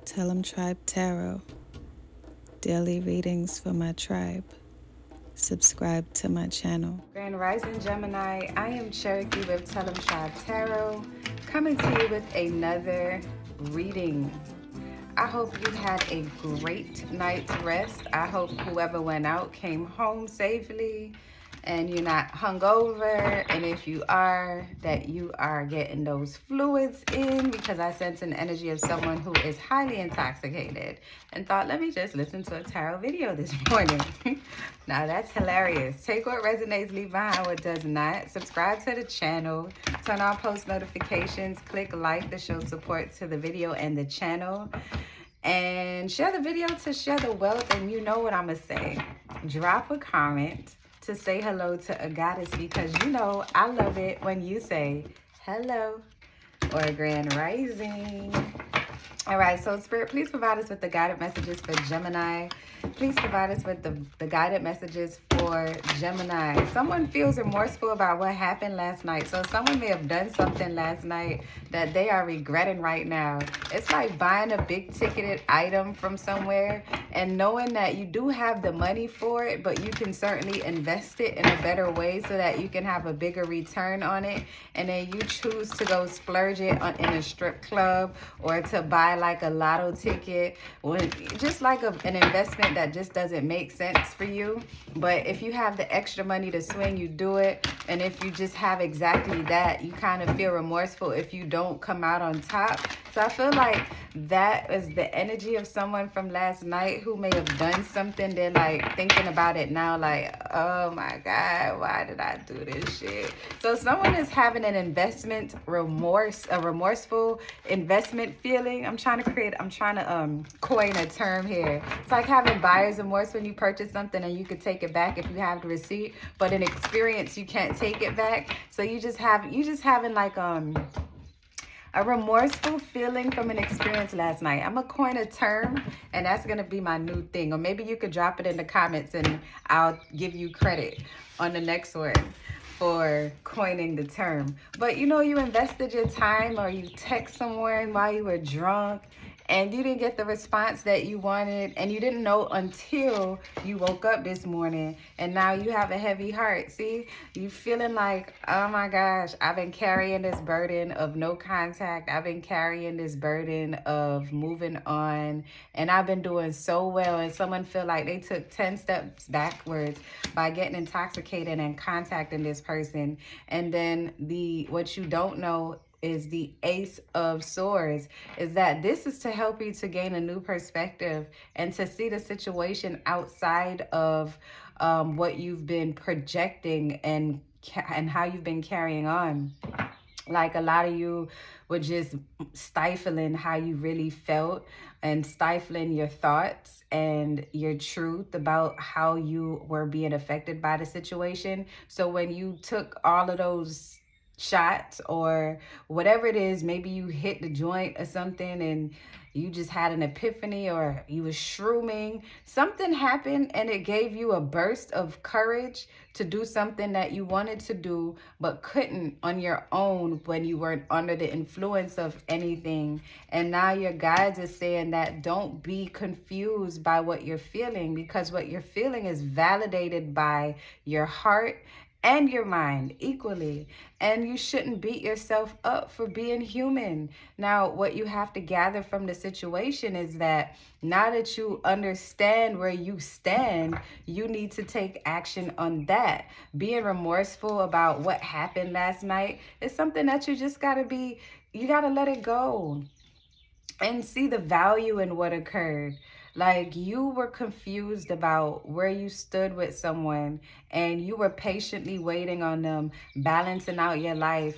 Tellemtribe Tarot, daily readings for my tribe. Subscribe to my channel. Grand Rising Gemini, I am Cherokee with Tellemtribe Tarot, coming to you with another reading. I hope you had a great night's rest. I hope whoever went out came home safely and you're not hungover. And if you are, that you are getting those fluids in, because I sense an energy of someone who is highly intoxicated and thought, let me just listen to a tarot video this morning. Now that's hilarious. Take what resonates, leave behind what does not. Subscribe to the channel, turn on post notifications, click like to show support to the video and the channel, and share the video to share the wealth. And you know what I'm gonna say. Drop a comment to say hello to a goddess, because you know I love it when you say hello or grand rising. All right, so Spirit, please provide us with the guided messages for Gemini. Please provide us with the guided messages for Gemini. Someone feels remorseful about what happened last night. So someone may have done something last night that they are regretting right now. It's like buying a big ticketed item from somewhere and knowing that you do have the money for it, but you can certainly invest it in a better way so that you can have a bigger return on it. And then you choose to go splurge it in a strip club or to buy like a lotto ticket, when just like an investment that just doesn't make sense for you. But if you have the extra money to swing, you do it. And if you just have exactly that, you kind of feel remorseful if you don't come out on top. So I feel like that is the energy of someone from last night who may have done something. They're like thinking about it now, like, oh my God, why did I do this shit? So someone is having an investment remorse, a remorseful investment feeling. I'm trying to coin a term here. It's like having buyer's remorse when you purchase something and you could take it back if you have the receipt, but in experience you can't take it back. So you just having like a remorseful feeling from an experience last night. I'm gonna coin a term, and that's gonna be my new thing. Or maybe you could drop it in the comments and I'll give you credit on the next one for coining the term. But you know, you invested your time, or you text someone while you were drunk and you didn't get the response that you wanted, and you didn't know until you woke up this morning, and now you have a heavy heart. See, you feeling like, oh my gosh, I've been carrying this burden of no contact. I've been carrying this burden of moving on, and I've been doing so well, and someone feel like they took 10 steps backwards by getting intoxicated and contacting this person. And then what you don't know is the Ace of Swords, is that this is to help you to gain a new perspective and to see the situation outside of what you've been projecting and how you've been carrying on. Like a lot of you were just stifling how you really felt and stifling your thoughts and your truth about how you were being affected by the situation. So when you took all of those shots or whatever it is, maybe you hit the joint or something and you just had an epiphany, or you were shrooming, something happened and it gave you a burst of courage to do something that you wanted to do but couldn't on your own when you weren't under the influence of anything. And now your guides are saying that don't be confused by what you're feeling, because what you're feeling is validated by your heart and your mind equally. And you shouldn't beat yourself up for being human. Now, what you have to gather from the situation is that now that you understand where you stand, you need to take action on that. Being remorseful about what happened last night is something that you just you gotta let it go and see the value in what occurred. Like, you were confused about where you stood with someone and you were patiently waiting on them, balancing out your life,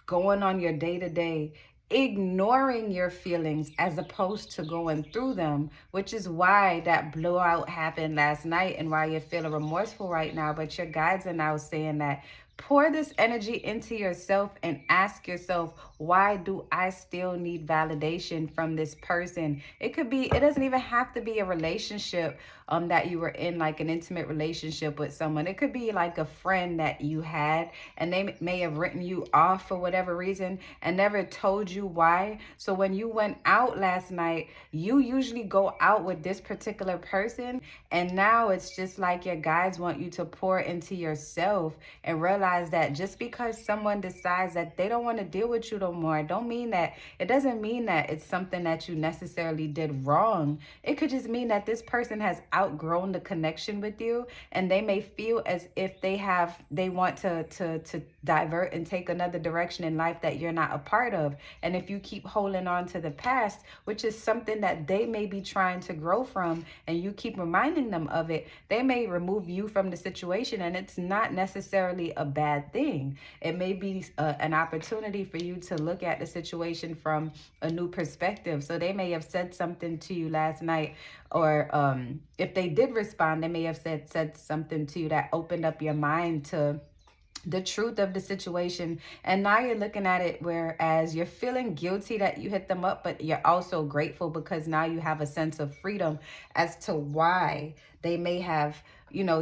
going on your day-to-day, ignoring your feelings as opposed to going through them, which is why that blowout happened last night and why you're feeling remorseful right now. But your guides are now saying that pour this energy into yourself and ask yourself, why do I still need validation from this person? It could be, it doesn't even have to be a relationship that you were in, like an intimate relationship with someone. It could be like a friend that you had, and they may have written you off for whatever reason and never told you why. So when you went out last night, you usually go out with this particular person, and now it's just like your guides want you to pour into yourself and realize that just because someone decides that they don't want to deal with you no more, it doesn't mean that it's something that you necessarily did wrong. It could just mean that this person has outgrown the connection with you, and they may feel as if they want to divert and take another direction in life that you're not a part of. And if you keep holding on to the past, which is something that they may be trying to grow from, and you keep reminding them of it, they may remove you from the situation, and it's not necessarily a bad thing. It may be an opportunity for you to look at the situation from a new perspective. So they may have said something to you last night, or if they did respond, they may have said something to you that opened up your mind to the truth of the situation. And now you're looking at it, whereas you're feeling guilty that you hit them up, but you're also grateful because now you have a sense of freedom as to why they may have,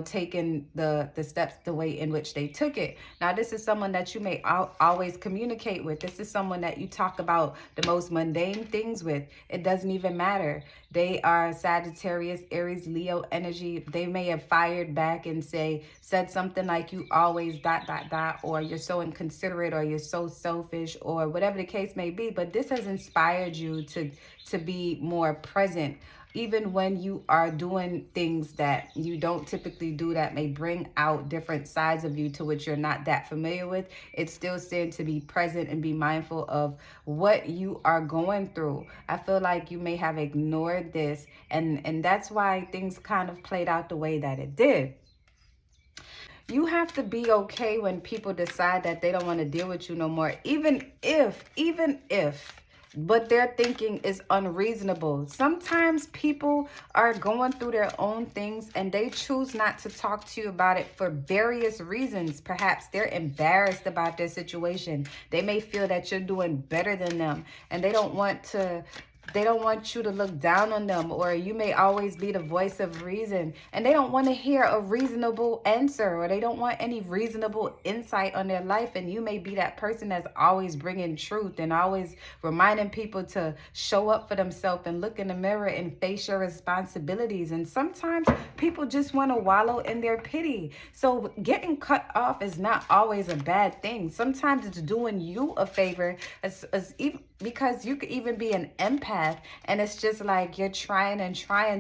taken the steps the way in which they took it. Now, this is someone that you may always communicate with. This is someone that you talk about the most mundane things with. It doesn't even matter. They are Sagittarius, Aries, Leo energy. They may have fired back and said something like, you always ... or you're so inconsiderate, or you're so selfish, or whatever the case may be. But this has inspired you to be more present, even when you are doing things that you don't typically do, that may bring out different sides of you to which you're not that familiar with. It's still said to be present and be mindful of what you are going through. I feel like you may have ignored this, and that's why things kind of played out the way that it did. You have to be okay when people decide that they don't want to deal with you no more, even if what they're thinking is unreasonable. Sometimes people are going through their own things and they choose not to talk to you about it for various reasons. Perhaps they're embarrassed about their situation. They may feel that you're doing better than them, and they don't want you to look down on them, or you may always be the voice of reason, and they don't want to hear a reasonable answer, or they don't want any reasonable insight on their life. And you may be that person that's always bringing truth and always reminding people to show up for themselves and look in the mirror and face your responsibilities. And sometimes people just want to wallow in their pity. So getting cut off is not always a bad thing. Sometimes it's doing you a favor, because you could even be an empath, and it's just like you're trying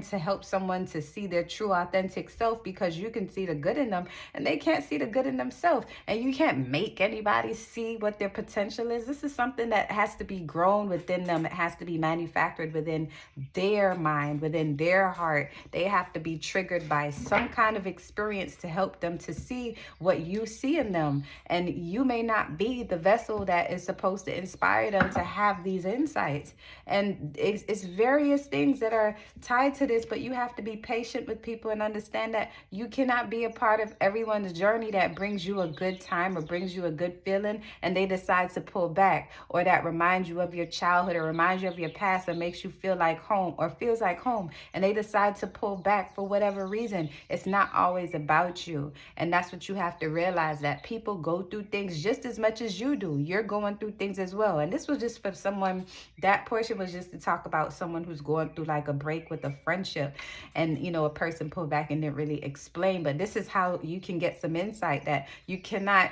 to help someone to see their true authentic self, because you can see the good in them and they can't see the good in themselves, and you can't make anybody see what their potential is. This is something that has to be grown within them. It has to be manufactured within their mind, within their heart. They have to be triggered by some kind of experience to help them to see what you see in them. And you may not be the vessel that is supposed to inspire them to have these insights. And it's various things that are tied to this, but you have to be patient with people and understand that you cannot be a part of everyone's journey that brings you a good time or brings you a good feeling, and they decide to pull back, or that reminds you of your childhood or reminds you of your past or makes you feel like home or feels like home, and they decide to pull back for whatever reason. It's not always about you. And that's what you have to realize, that people go through things just as much as you do. You're going through things as well. And this was just for someone, that portion was just to talk about someone who's going through like a break with a friendship, and a person pulled back and didn't really explain. But this is how you can get some insight, that you cannot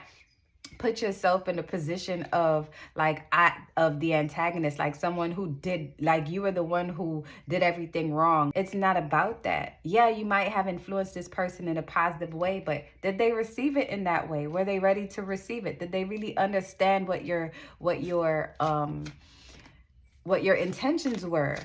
put yourself in a position of the antagonist, like someone who did, like you were the one who did everything wrong. It's not about that. Yeah, you might have influenced this person in a positive way, but did they receive it in that way? Were they ready to receive it? Did they really understand what your intentions were?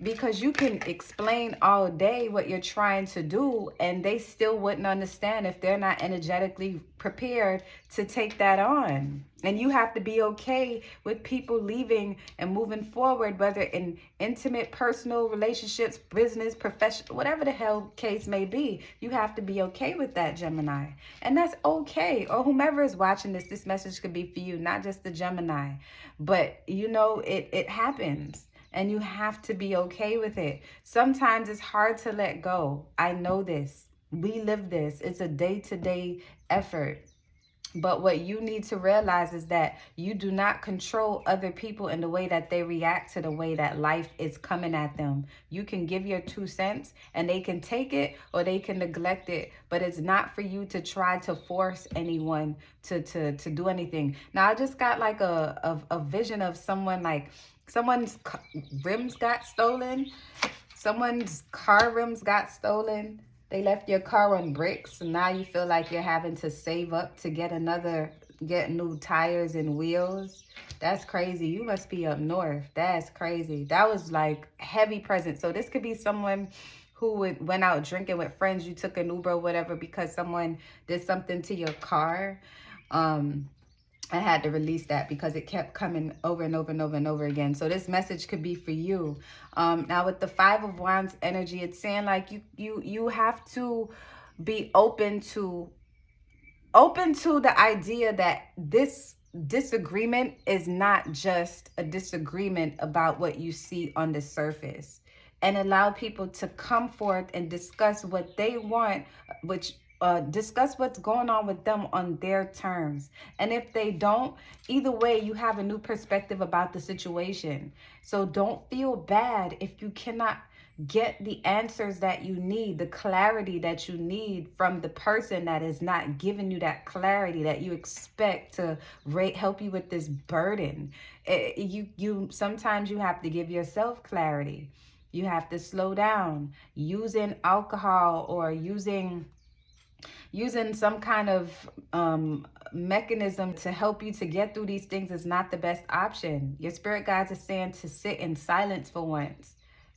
because you can explain all day what you're trying to do and they still wouldn't understand if they're not energetically prepared to take that on. And you have to be okay with people leaving and moving forward, whether in intimate, personal relationships, business, professional, whatever the hell case may be. You have to be okay with that, Gemini. And that's okay. Or whomever is watching this message could be for you, not just the Gemini. But you know, it happens. And you have to be okay with it. Sometimes it's hard to let go. I know this. We live this. It's a day-to-day effort. But what you need to realize is that you do not control other people in the way that they react to the way that life is coming at them. You can give your 2 cents and they can take it or they can neglect it. But it's not for you to try to force anyone to do anything. Now, I just got like a vision of someone, like someone's rims got stolen. Someone's car rims got stolen. They left your car on bricks, and now you feel like you're having to save up to get new tires and wheels. That's crazy. You must be up north. That's crazy. That was like heavy present. So this could be someone who went out drinking with friends. You took an Uber or whatever because someone did something to your car. I had to release that because it kept coming over and over and over and over again. So this message could be for you. Now with the 5 of Wands energy, it's saying like you have to be open to the idea that this disagreement is not just a disagreement about what you see on the surface, and allow people to come forth and discuss what they want, which discuss what's going on with them on their terms. And if they don't, either way, you have a new perspective about the situation. So don't feel bad if you cannot get the answers that you need, the clarity that you need from the person that is not giving you that clarity that you expect to help you with this burden. You sometimes you have to give yourself clarity. You have to slow down. Using alcohol or using some kind of mechanism to help you to get through these things is not the best option. Your spirit guides are saying to sit in silence for once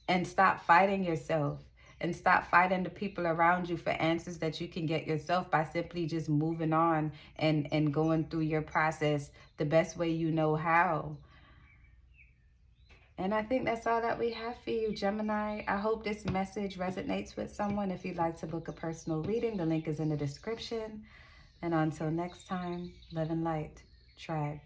and stop fighting yourself and stop fighting the people around you for answers that you can get yourself by simply just moving on and going through your process the best way you know how. And I think that's all that we have for you, Gemini. I hope this message resonates with someone. If you'd like to book a personal reading, the link is in the description. And until next time, love and light, tribe.